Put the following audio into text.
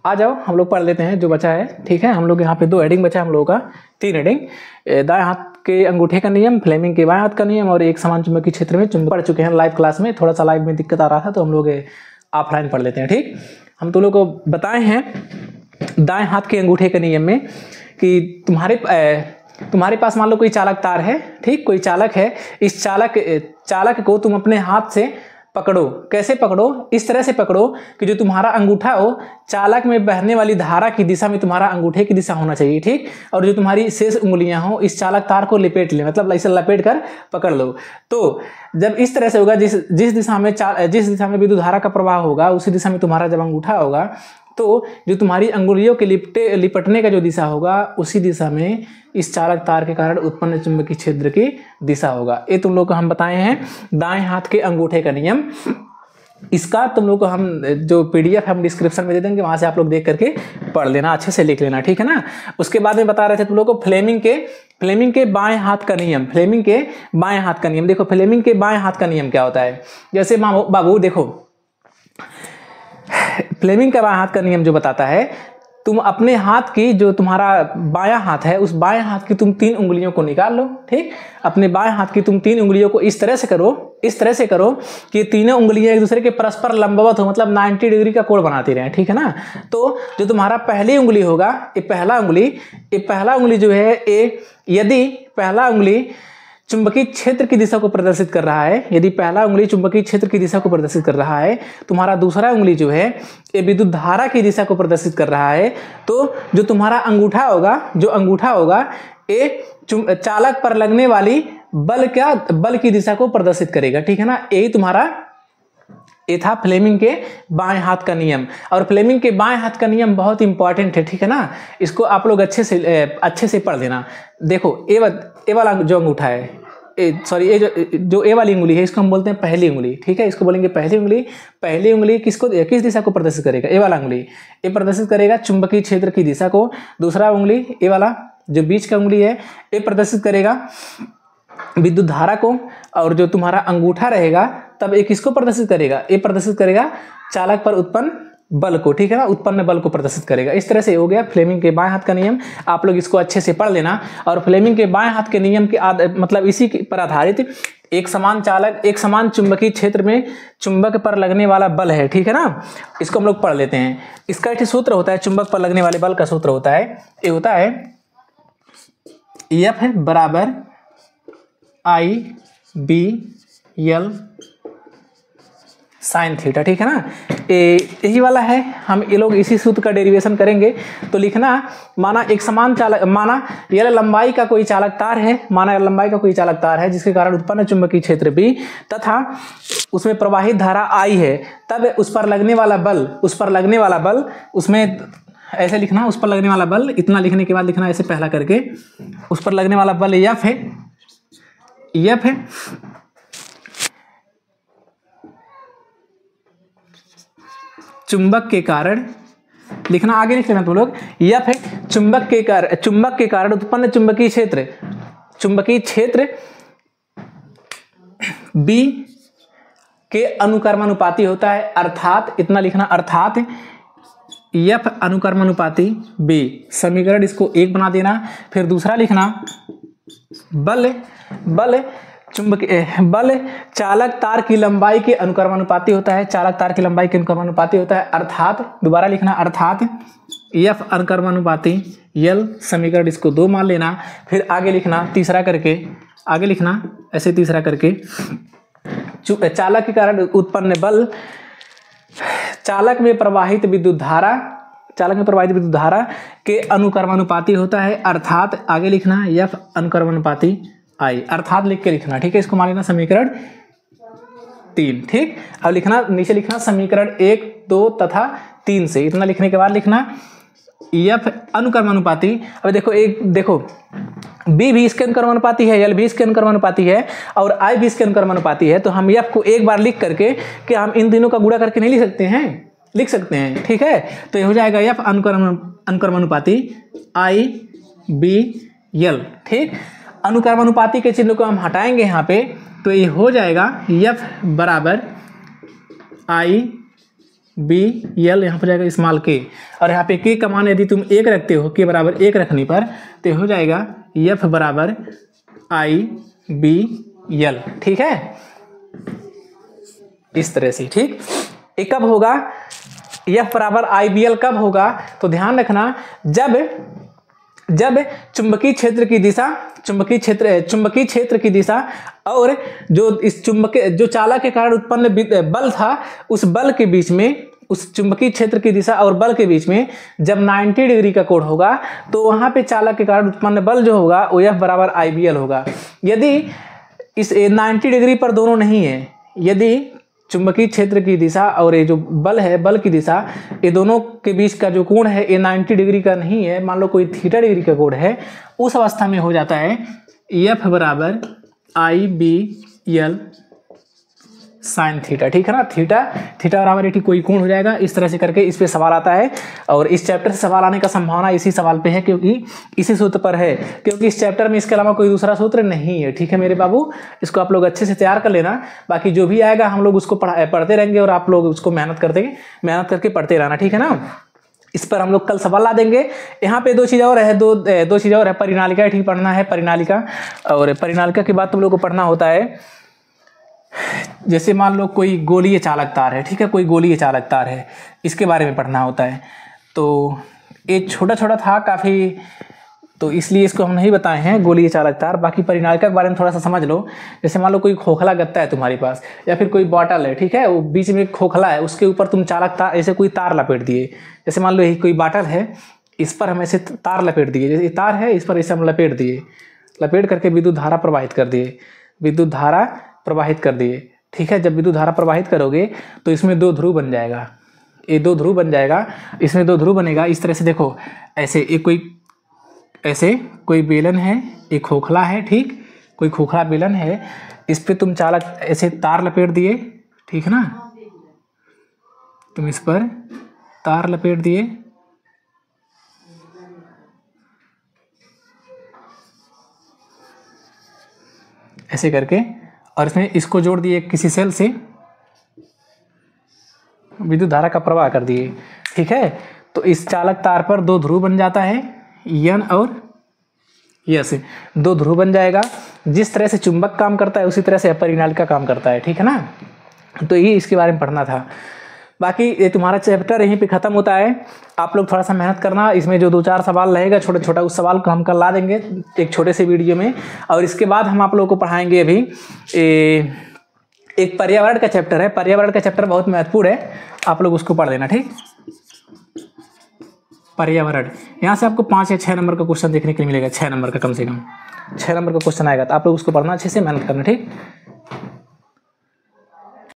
आ जाओ हम लोग पढ़ लेते हैं जो बचा है, ठीक है। हम लोग यहाँ पे 2 हेडिंग बचा है हम लोगों का, 3 हेडिंग, दाएं हाथ के अंगूठे का नियम, फ्लेमिंग के बाएं हाथ का नियम और एक समान चुंबकीय क्षेत्र में चुंबक पढ़ चुके हैं लाइव क्लास में। थोड़ा सा लाइव में दिक्कत आ रहा था तो हम लोग ऑफलाइन पढ़ लेते हैं, ठीक। हम तुम लोग को बताए हैं दाएं हाथ के अंगूठे के नियम में कि तुम्हारे पास मान लो कोई चालक तार है, ठीक, कोई चालक है, इस चालक को तुम अपने हाथ से पकड़ो। कैसे पकड़ो? इस तरह से पकड़ो कि जो तुम्हारा अंगूठा हो चालक में बहने वाली धारा की दिशा में तुम्हारा अंगूठे की दिशा होना चाहिए, ठीक। और जो तुम्हारी शेष उंगलियां हो इस चालक तार को लपेट ले, मतलब ऐसे लपेट कर पकड़ लो। तो जब इस तरह से होगा, जिस दिशा में विद्युत धारा का प्रवाह होगा उसी दिशा में तुम्हारा जब अंगूठा होगा, तो जो तुम्हारी अंगुलियों के लिपटने का जो दिशा होगा उसी दिशा में इस चालक तार के कारण उत्पन्न चुंबकीय क्षेत्र की दिशा होगा। ये तुम लोग को हम बताए हैं दाएं हाथ के अंगूठे का नियम। इसका तुम लोग को हम जो PDF हम डिस्क्रिप्शन में दे देंगे, वहां से आप लोग देख करके पढ़ लेना, अच्छे से लिख लेना, ठीक है ना। उसके बाद में बता रहे थे तुम लोग को फ्लेमिंग के बाएं हाथ का नियम। फ्लेमिंग के बाएं हाथ का नियम, देखो फ्लेमिंग के बाएं हाथ का नियम क्या होता है। जैसे बाबू देखो, फ्लेमिंग का बाएं हाथ का नियम जो बताता है, तुम अपने हाथ की जो तुम्हारा बायां हाथ है उस बाएं हाथ की तुम 3 उंगलियों को निकाल लो, ठीक। अपने बाएं हाथ की तुम 3 उंगलियों को इस तरह से करो कि तीनों उंगलियां एक दूसरे के परस्पर लंबवत हो, मतलब 90 डिग्री का कोण बनाती रहे, ठीक है ना। तो जो तुम्हारा पहली उंगली होगा, ये पहला उंगली जो है, यदि पहला उंगली चुंबकीय क्षेत्र की दिशा को प्रदर्शित कर रहा है, यदि पहला उंगली चुंबकीय क्षेत्र की दिशा को प्रदर्शित कर रहा है, तुम्हारा दूसरा उंगली जो है ये विद्युत धारा की दिशा को प्रदर्शित कर रहा है, तो जो तुम्हारा अंगूठा होगा ये चालक पर लगने वाली बल की दिशा को प्रदर्शित करेगा, ठीक है ना। यही तुम्हारा ये था फ्लेमिंग के बाएं हाथ का नियम। और फ्लेमिंग के बाएं हाथ का नियम बहुत इंपॉर्टेंट है, ठीक है ना। इसको आप लोग अच्छे से पढ़ लेना। देखो ए वाला जो अंगूठा है, ये जो ए वाली उंगली है इसको हम बोलते हैं पहली उंगली, ठीक है। इसको बोलेंगे पहली उंगली। पहली उंगली किस दिशा को प्रदर्शित करेगा? ए वाला उंगली ये प्रदर्शित करेगा चुंबकीय क्षेत्र की दिशा को। दूसरा उंगली ए वाला जो बीच का उंगली है ये प्रदर्शित करेगा विद्युत धारा को। और जो तुम्हारा अंगूठा रहेगा तब ये किसको प्रदर्शित करेगा? ये प्रदर्शित करेगा चालक पर उत्पन्न बल को, ठीक है ना, उत्पन्न बल को प्रदर्शित करेगा। इस तरह से हो गया फ्लेमिंग के बाएं हाथ का नियम। आप लोग इसको अच्छे से पढ़ लेना। और फ्लेमिंग के बाएं हाथ के नियम के मतलब इसी पर आधारित एक समान चुंबकीय क्षेत्र में चुंबक पर लगने वाला बल है, ठीक है ना। इसको हम लोग पढ़ लेते हैं। इसका एक सूत्र होता है, चुंबक पर लगने वाले बल का सूत्र होता है, ये होता है F बराबर I/B/L साइन थीटा, ठीक है ना। यही वाला है। हम ये लोग इसी सूत्र का डेरिवेशन करेंगे। तो लिखना, माना L लंबाई का कोई चालक तार है, जिसके कारण उत्पन्न चुंबकीय क्षेत्र B तथा उसमें प्रवाहित धारा I है, तब उस पर लगने वाला बल उसमें ऐसे लिखना, उस पर लगने वाला बल, इतना लिखने के बाद लिखना ऐसे पहला करके, उस पर लगने वाला बल F है। चुंबक के कारण लिखना, आगे लिख लेना तुम लोग, F है चुंबक के कारण उत्पन्न चुंबकीय क्षेत्र B के अनुकर्मानुपाती होता है। अर्थात इतना लिखना, अर्थात F अनुकर्मानुपाती B। समीकरण इसको 1 बना देना। फिर दूसरा लिखना, बल चालक तार की लंबाई के अनुकर्मानुपाती होता है। अर्थात दोबारा लिखना, अर्थात F अनुकर्मानुपाती L। समीकरण इसको 2 मान लेना। फिर आगे लिखना तीसरा करके, ऐसे तीसरा करके, चालक के कारण उत्पन्न बल चालक में प्रवाहित विद्युत धारा के अनुकर्मानुपाती होता है। अर्थात आगे लिखना F अनुकर्मानुपाती I। अर्थात लिख के लिखना, ठीक है। इसको मान लेना समीकरण 3, ठीक। अब लिखना, नीचे लिखना समीकरण 1, 2 तथा 3 से। इतना लिखने के बाद लिखना F अनुकर्मानुपाती। अब देखो B भी इसके अनुकर्मानुपाती है, L भी इसके अनुकर्मानुपाती है और I भी इसके अनुकर्मानुपाती है। तो हम F को एक बार लिख करके, कि हम इन तीनों का गुणा करके नहीं लिख सकते हैं, ठीक है। तो ये हो जाएगा F अनुकर्मानुपाती I/B/L, ठीक। अनुकर्मानुपाती के चिन्ह को हम हटाएंगे यहाँ पे, तो ये हो जाएगा F बराबर बी यल, यहाँ पर जाएगा स्मॉल के, और यहाँ पे के का मान यदि तुम 1 रखते हो, के बराबर 1 रखने पर तो हो जाएगा एफ बराबर आई बी यल। ठीक है, इस तरह से। ठीक, ये कब होगा, एफ बराबर आई बी एल कब होगा, तो ध्यान रखना जब चुंबकीय क्षेत्र की दिशा, चुंबकीय क्षेत्र की दिशा और जो इस जो चालक के कारण उत्पन्न बल था, उस बल के बीच में, उस चुंबकीय क्षेत्र की दिशा और बल के बीच में जब 90 डिग्री का कोण होगा तो वहां पे चालक के कारण उत्पन्न बल जो होगा वो एफ बराबर आई बी एल होगा। यदि इस 90 डिग्री पर दोनों नहीं है, यदि चुंबकीय क्षेत्र की दिशा और ये जो बल है, बल की दिशा, ये दोनों के बीच का जो कोण है ये 90 डिग्री का नहीं है, मान लो कोई थीटा डिग्री का कोण है, उस अवस्था में हो जाता है एफ बराबर आई बी एल साइन थीटा। ठीक है ना, थीटा बराबर एटी कोई कोण हो जाएगा। इस तरह से करके इस पे सवाल आता है, और इस चैप्टर से सवाल आने का संभावना इसी सवाल पे है, क्योंकि इसी सूत्र पर है, क्योंकि इस चैप्टर में इसके अलावा कोई दूसरा सूत्र नहीं है। ठीक है मेरे बाबू, इसको आप लोग अच्छे से तैयार कर लेना, बाकी जो भी आएगा हम लोग उसको पढ़ते रहेंगे और आप लोग उसको मेहनत करके पढ़ते रहना। ठीक है ना, इस पर हम लोग कल सवाल ला देंगे। यहाँ पे दो चीज़ और है, दो चीज़ और है। परिनालिका ठीक पढ़ना है, परिनालिका, और परिनालिका के बाद तुम लोग को पढ़ना होता है, जैसे मान लो कोई गोलीय चालक तार है, ठीक है, कोई गोलीय चालक तार है, इसके बारे में पढ़ना होता है। तो ये छोटा छोटा था काफ़ी, तो इसलिए इसको हम नहीं बताए हैं गोलीय चालक तार। बाकी परिनालिका के बारे में थोड़ा सा समझ लो। जैसे मान लो कोई खोखला गत्ता है तुम्हारे पास, या फिर कोई बॉटल है, ठीक है, वो बीच में खोखला है, उसके ऊपर तुम चालक तार ऐसे कोई तार लपेट दिए। जैसे मान लो यही कोई बॉटल है, इस पर हम ऐसे तार लपेट दिए, जैसे तार है इस पर ऐसे हम लपेट दिए, लपेट करके विद्युत धारा प्रवाहित कर दिए, ठीक है। जब विद्युत धारा प्रवाहित करोगे तो इसमें 2 ध्रुव बन जाएगा, ये 2 ध्रुव बन जाएगा, इसमें 2 ध्रुव बनेगा। इस तरह से देखो, ऐसे कोई बेलन है, एक खोखला है, ठीक, कोई खोखला बेलन है, इस पे तुम चालक ऐसे तार लपेट दिए, ठीक है ना, तुम इस पर तार लपेट दिए, ऐसे करके, और इसमें इसको जोड़ दिए किसी सेल से, विद्युत धारा का प्रवाह कर दिए, ठीक है। तो इस चालक तार पर 2 ध्रुव बन जाता है, यन और यस, 2 ध्रुव बन जाएगा। जिस तरह से चुंबक काम करता है उसी तरह से अपरिनालिका काम करता है, ठीक है ना। तो ये इसके बारे में पढ़ना था। बाकी ये तुम्हारा चैप्टर यहीं पे ख़त्म होता है। आप लोग थोड़ा सा मेहनत करना, इसमें जो 2-4 सवाल रहेगा छोटा, उस सवाल को हम कल ला देंगे एक छोटे से वीडियो में। और इसके बाद हम आप लोगों को पढ़ाएंगे अभी एक पर्यावरण का चैप्टर है। पर्यावरण का चैप्टर बहुत महत्वपूर्ण है, आप लोग उसको पढ़ लेना, ठीक। पर्यावरण, यहाँ से आपको 5 या 6 नंबर का क्वेश्चन देखने के लिए मिलेगा, 6 नंबर का, कम से कम 6 नंबर का क्वेश्चन आएगा, तो आप लोग उसको पढ़ना, अच्छे से मेहनत करना, ठीक।